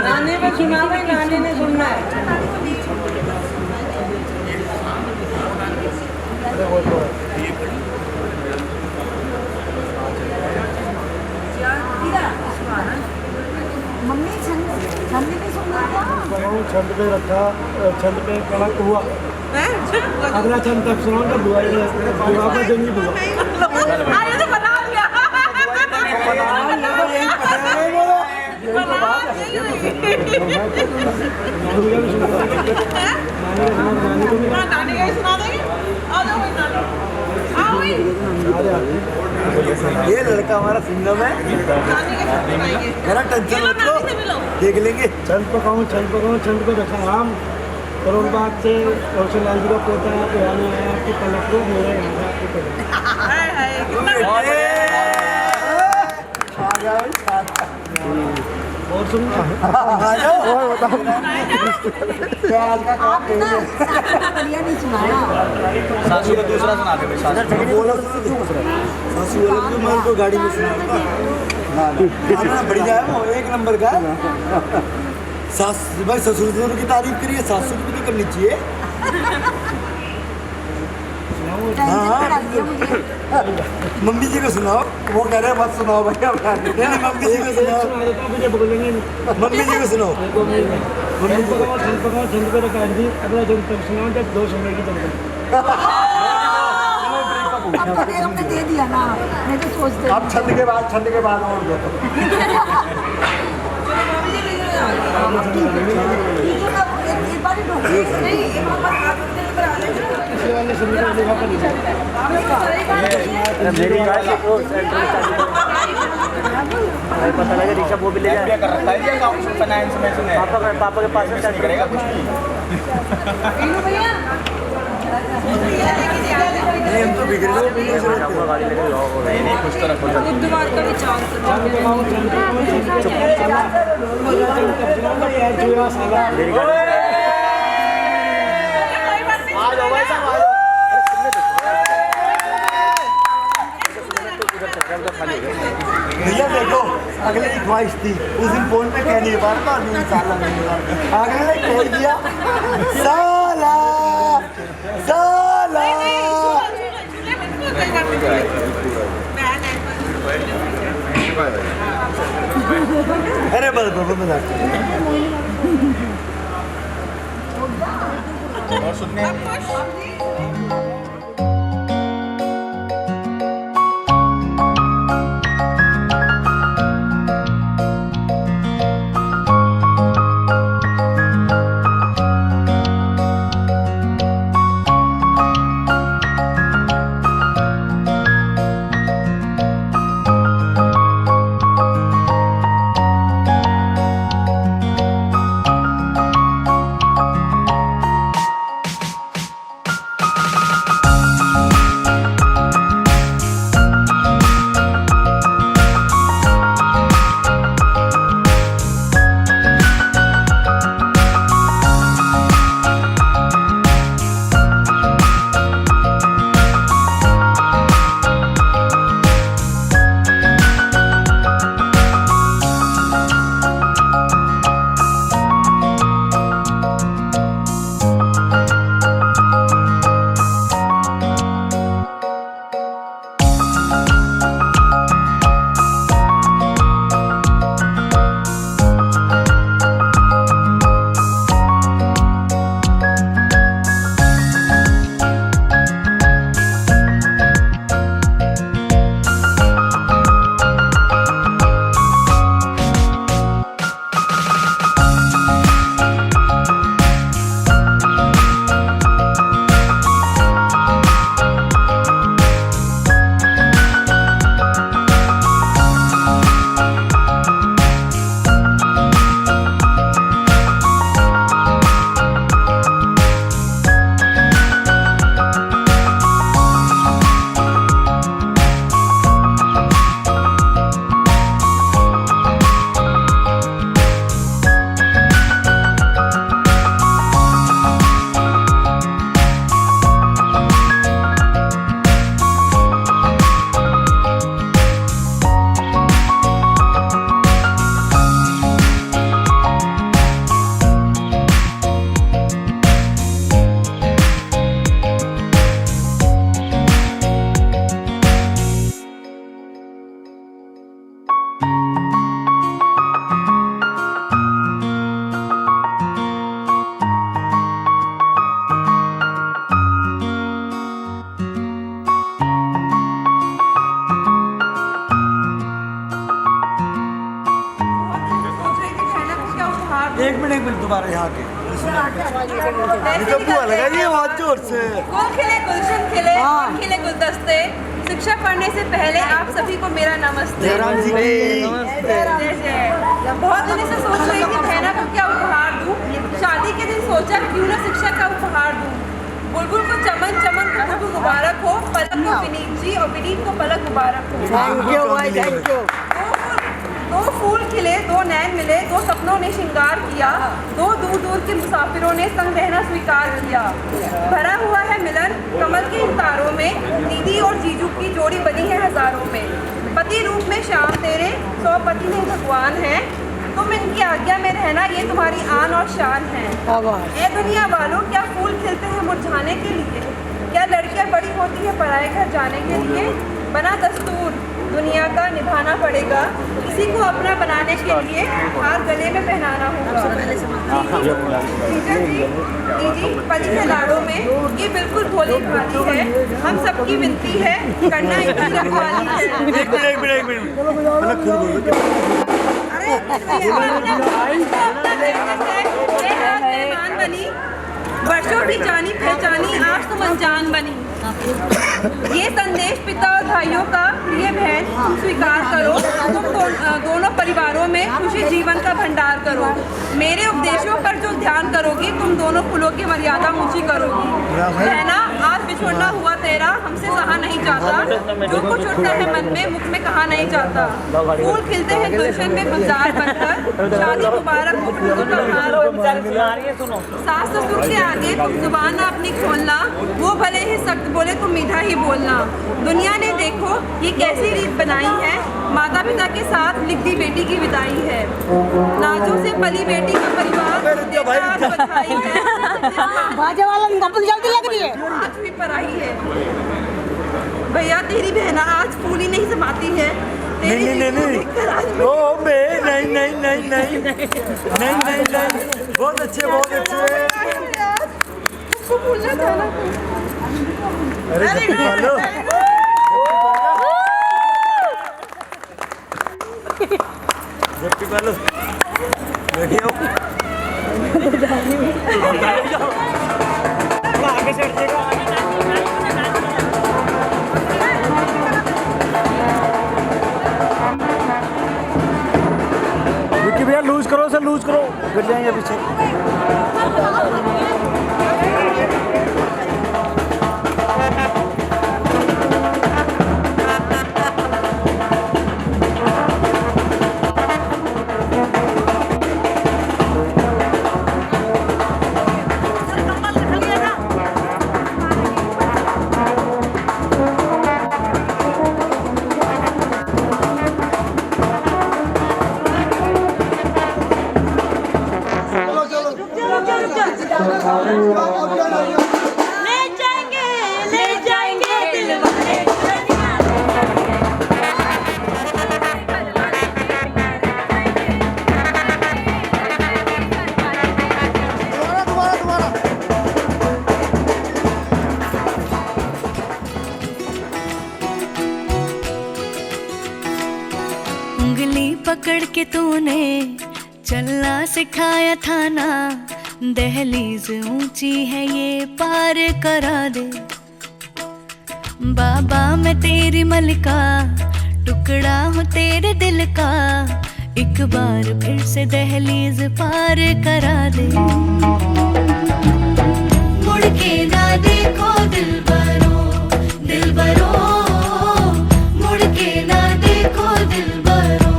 नानी पे सुनाओ नानी ने सुनना है मम्मी छंद पे सुनना छंद पे रखा छंद पे कड़क हुआ अगला छंद तक सुनाओ तो बुआ का जंगी बुआ ये लड़का हमारा सिंगम है, मेरा टेंशन मत लो, देख लेंगे। चंद को देखा राम करोड़ बाग से कौशल लाल जी का पोता है, पुराने आया आपकी पलक को मेरा यहाँ आपकी पलक। और सुन और बताओ क्या आज का काम बढ़िया नहीं सुनाया। सासू को दूसरा सुना दे भाई। बोलो सासू बोलो तो मैं तो गाड़ी में सुनाऊंगा। हाँ बढ़िया है वो, एक नंबर का। सास भाई ससुर की तारीफ करिए, सासू की भी तो करनी चाहिए। हाँ मम्मी जी को सुनाओ, वो कह रहे हैं मत सुनाओ भैया। नहीं मम्मी जी को सुनाओ, मम्मी जी को सुनाओ। अगला जब तक सुनाओ जब 2 समय की जरूरत हमने दे दिया ना, मैं तो सोचते अब छंद के बाद और दो। पता लगा रिक्शा वो भी ले जाए कर रखा है अकाउंट फाइनेंस में सुने पापा के पास से करेगा कुछ नहीं हम तो बिगड़ गए। नहीं कुछ तो रखो बुधवार का विचार भैया देखो अगले की ख्वाहिश थी, उस दिन फोन पे कह नहीं पाता, साला नहीं पाता, अगले ने कह दिया साला साला। अरे बस मजाक और सुनने दोबारा यहाँ के बुआ लगाइए बहुत जोर से। गुल खिले गुलशन खिले फूल खिले गुलदस्ते। शिक्षा पढ़ने से पहले आप सभी को मेरा नमस्ते। बहुत दिनों से सोच रही थी बहना को क्या उपहार दूं। शादी के दिन सोचा क्यों ना शिक्षा का उपहार दूं। बुलबुल को चमन चमन को खूब मुबारक हो, पलक को विनीत जी और विनीत को पलक मुबारक हो। थैंक यू भाई, थैंक यू। दो फूल खिले, दो नैन मिले, दो सपनों ने श्रृंगार किया, दो दूर दूर के मुसाफिरों ने संग रहना स्वीकार किया। भरा हुआ है मिलन कमल के इन तारों में, दीदी और जीजू की जोड़ी बनी है हजारों में। पति रूप में शाम तेरे, 100 पति नहीं भगवान है। तुम इनकी आज्ञा में रहना, ये तुम्हारी आन और शान है। ए दुनिया वालों, क्या फूल खिलते हैं मुरझाने के लिए? क्या लड़कियां बड़ी होती है पराए घर जाने के लिए? बना दस्तूर दुनिया का निभाना पड़ेगा, किसी को अपना बनाने के लिए हार गले में पहनाना होगा। जी पली है लाड़ों में, ये बिल्कुल भोली भाली है। हम सबकी विनती है, करना इनकी रखवाली है। मेहमान बनी, वर्षों की जानी पहचानी, आज तुम अनजान बनी। ये संदेश पिता और भाइयों का, प्रिय बहन तुम स्वीकार करो। तुम दोनों परिवारों में खुशी जीवन का भंडार करो। मेरे उपदेशों पर जो ध्यान करोगी, तुम दोनों कुलों की मर्यादा ऊंची करोगी। बहना, आज बिछोड़ना हुआ तेरा, हमसे सहा नहीं जाता। जो कुछ उठता है मन में, मुख में कहा नहीं जाता। फूल खिलते हैं गुलशन में गुलजार बनकर, शादी मुबारक हो। सास ससुर के आगे तुम जुबान ना अपनी खोलना, वो भले ही सख्त बोले तुम मीठा ही बोलना। दुनिया ने देखो ये कैसी रीत बनाई है, माता पिता के साथ लिख दी बेटी की विदाई है। नाजों से पली बेटी का परिवार बधाई है। बाजे वाला जल्दी लग रही है, आज भी पराई है। भैया तेरी बहना आज फूल ही नहीं समाती है। नहीं नहीं नहीं ओ बे नहीं नहीं नहीं नहीं नहीं नहीं नहीं, बहुत अच्छे बहुत अच्छे। भूलना था ना। अरे जप्पी पालो, जप्पी पालो, बैठिए आगे से हटिएगा। विक्की भैया लूज करो सर, लूज करो, गिर जाएंगे पीछे। पकड़ के तूने चलना सिखाया था ना, दहलीज ऊंची है ये पार करा दे। बाबा मैं तेरी मलिका, टुकड़ा हूँ तेरे दिल का, एक बार फिर से दहलीज पार करा दे। मुड़ के ना देखो दिलबरो, दिलबरो, मुड़ के ना देखो दिलबरो,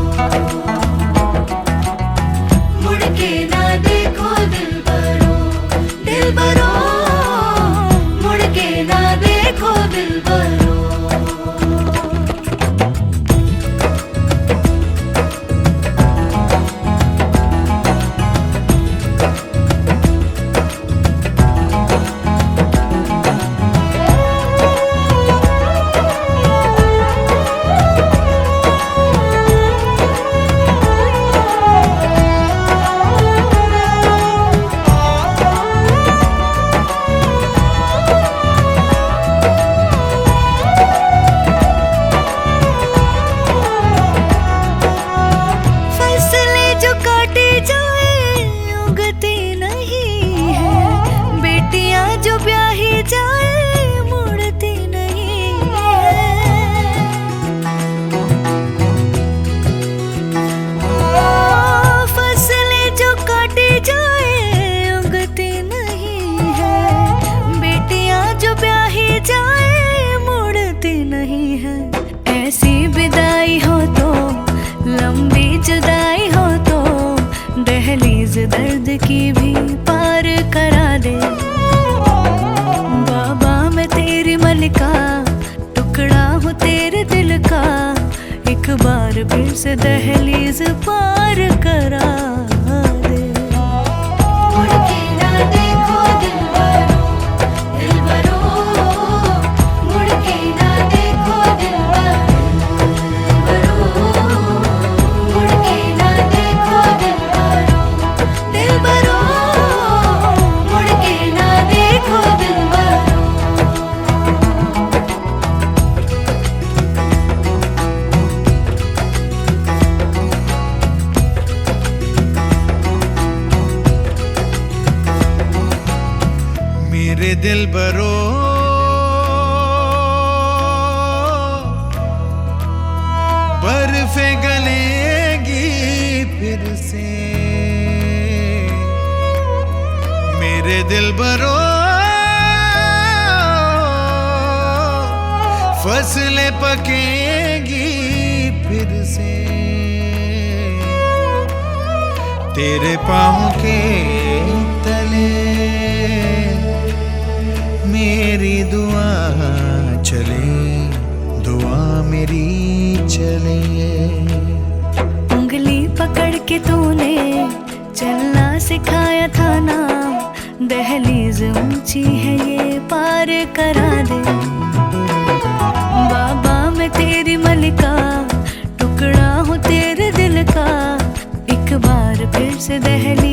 मुड़ के ना देखो दिलबरो, दिलबरो, मुड़ के ना देखो दिलबरो। की भी पार करा दे। बाबा मैं तेरी मलिका, टुकड़ा हूँ तेरे दिल का, एक बार फिर से दहलीज पार करा दे। मुड़ के ना देखो दिलबरो, दिलबरो, मुड़ के ना देखो दिलबरो, मुड़ के ना देखो दिलबरो, दिलबरो, मुड़ के ना देखो दिलबरो। मेरे दिल बरो बर्फे गलेगी फिर से, मेरे दिल बरो फसलें पकेगी फिर से, तेरे पाँव के तले मेरी दुआ चले, दुआ मेरी चले। उंगली पकड़ के तूने चलना सिखाया था ना, दहलीज ऊंची है ये पार करा दे। बाबा मैं तेरी मलिका, टुकड़ा हूँ तेरे दिल का, एक बार फिर से दहलीज